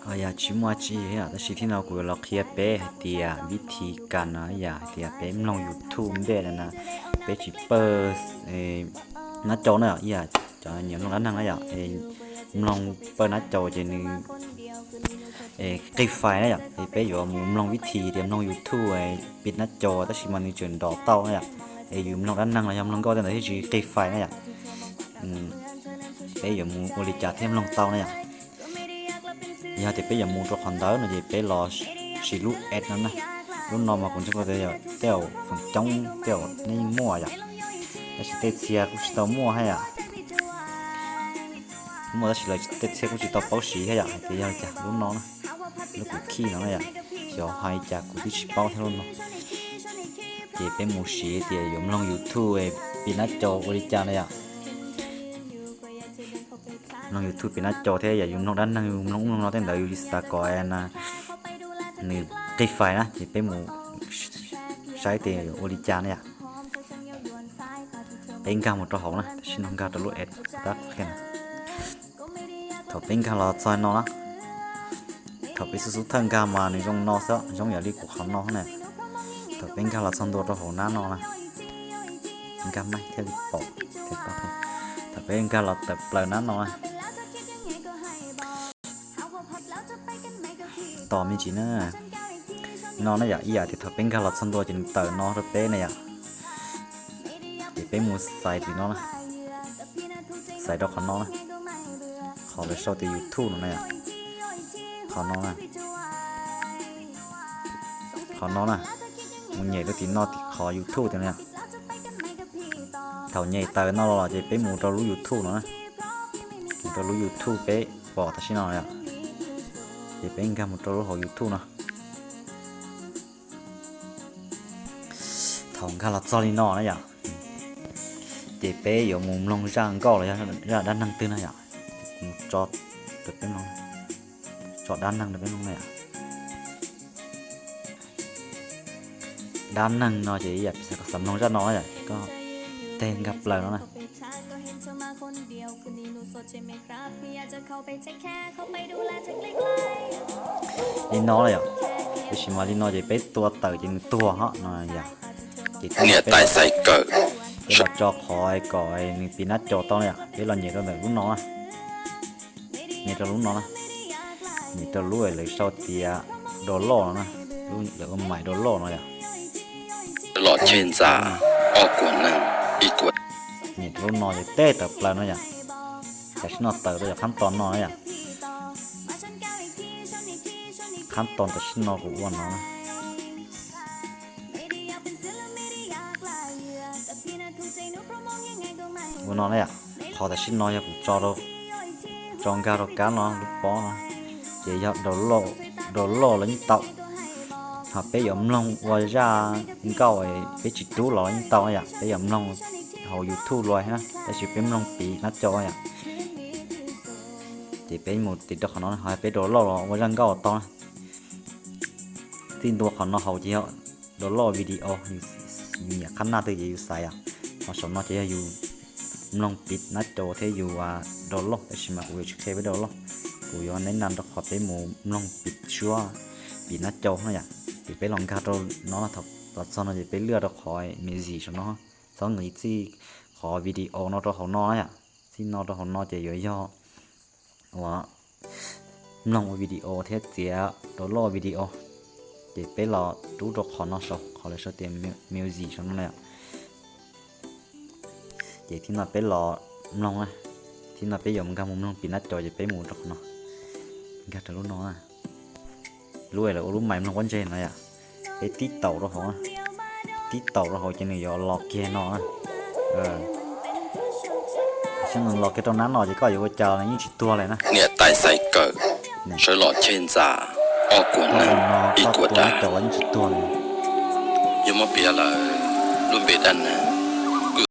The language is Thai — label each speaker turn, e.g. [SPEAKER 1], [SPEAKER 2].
[SPEAKER 1] อย่าชิมัวจีแต่สิ่งที่เราคุยเราเคลียร์เป๊ะเดียวิธีการนะอย่าเดียเป๊ะลองยูทูบเด้นะเป๊ะจิเปอร์น้าโจเนี่ยอย่าจะอย่างลองนั้นนั่งนะอย่าลองเปิดน้าโจจะนึงคลิปไฟนะอย่าเป๊ะอยู่มุมลองวิธีเดียมลองยูทูบปิดน้าโจแต่สิ่งมันจะดอกเต้านะอย่าอยู่ลองนั้นนั่งนะอย่าลองก็แต่ที่จีคลิปไฟนะอย่าเป๊ะอยู่มุมบริจาคเทมลองเต้านะอย่าnhà thì bây giờ mua cho khoản đó là gì bây lo xì lú ẹt nữa này lúc nào mà cũng chưa có thể tèo phần trong tèo nên mua vậy là chỉ tết xe cũng chỉ tao mua hay à mua đó chỉ là tết xe cũng chỉ tao bảo xì hay à thì giờ chả lúc nó lúc cũng khi nó này à giờ hai chả cũng chỉ bao theo luôn thì bây mua xì thì dùng long YouTube bị nát cho đi cha này àน้องยูทูบเป็นหน้าจอเท่อย่ายุ่งน้องด้านนั่งยุ่งน้องเต้นเดี๋ยวยูสกอยนะนี่ติดไฟนะที่เป็นหมูใช้เตียงโอริจาเนี่ยเป็นการหมดตัวหงนะชิ้นของการตัวลูกเอ็ดรักแค่ถ้าเป็นการเราซอยนอนะถ้าไปสู้ทางการมาในช่องนอซะช่องอย่ารีบกุขำนอเนี่ยถ้าเป็นการเราซอนตัวหงน้านอนะเป็นการไม่เท่ารีบปอกเท่าปอกถ้าเป็นการเราแต่เปล่าน้านอนะต่อมีจีน่านอนน่ะอย่าที่ถ้าเป็นการหลับสันตัวจีนเต๋อนอนเป๊ะเนี่ยเป๊ะมูใส่ตีนอนนะใส่ดอกขอนอนนะขอเลยชอบตียูทูบเนี่ยขอนอนนะขอนอนนะมึงใหญ่ด้วยตีนอนตีขอยูทูบตัวเนี่ยเท่าใหญ่เต๋อนอนเราจะเป๊ะมูเรารู้ยูทูบนะเรารู้ยูทูบเป๊ะบอกแต่ชินอนเนี่ยthì bên cạnh một trò họ YouTube nào thằng cái là cho đi nọ đấy nhở thì bé giờ mùng long rang câu là ra đan năng tư này nhở một trò được bên long trò đan năng được bên long này à đan năng nó chỉ vậy sẽ có sắm long ra nó vậy có tên gặp lời nó này đi nó này à cái gì mà đi nó thì bé tua tờ chỉ tua họ nó vậy
[SPEAKER 2] nghe tại sai cỡ
[SPEAKER 1] cái là cho khỏi còi bị nát cho to này à cái là nhiệt nó lúc nó nhiệt cho lúc nó nhiệt cho lúc ấy lấy sau thì đồ lò nó lúc để con mày đồ lò nó vậy
[SPEAKER 2] lọ trên giá ở của nàng đi của
[SPEAKER 1] nhiệt lúc nó thì tê tập là nó vậyแต่ฉันเอาเต๋อตัวจากขั้นตอนน้อยอ่ะขั้นตอนแต่ฉันเอากูอ้วนน้อยกูนอนเลยอ่ะพอแต่ฉันน้อยกูจอเราจองการเราการnó lúc bó nó chỉ cho đồ lô là những tàu học bé giống long ngoài ra những câu ấy bé chỉ chú lo những tàu ấy à bé giống long hậu YouTube rồi ha bé chỉ bé long bị nó cho ấy à thì bé một tí đó nó hỏi bé đồ lò ngoài răng cao to tinตัวnó hậu chỉ họ đồ lò video nhiều khán giả từ gì sai à họ sống nó chỉ là dù long bịt nát trâu thế dù đồ lò để xem mà người chơi với đồ lò người họ nên nằm đó họ bé một long bịt chúa bịt nát trâu nó vậy thì bé lòng cá trâu nó là thật thật sau nó thì bé lừa được khỏi mấy gì cho nó sau người gì khỏi video nó cho họ nó vậy xin nó cho họ nó chỉ doว่าลองวิดีโอเทสเสียตัวรอวิดีโอเดี๋ยวไปรอดูดอกขอนอชอขอเลยชอบเต็มมิวสิกชนั่นแหละเดี๋ยวที่น่าไปรอลองนะที่น่าไปยอมกันมุมลองปีนัดจอยจะไปหมูดอกเนาะกันจะรู้น้องอ่ะรู้อะไรรู้ใหม่ลองวันเจนอะไรอ่ะไปตีเต่าเราหอตีเต่าเราหอจะเนี่ยหลอกแกนอนะฉันลองแกตรงนั้นหน่อยจะก็อยู่กับเจ้าอะไรนี่จิตตัวเลยนะ
[SPEAKER 2] nghe tại sai cỡ rồi lọ trên giá ở của nàng đi của ta
[SPEAKER 1] ตัวนี่จิตตัวเลย
[SPEAKER 2] nhưng mà bây giờ là luôn bị đàn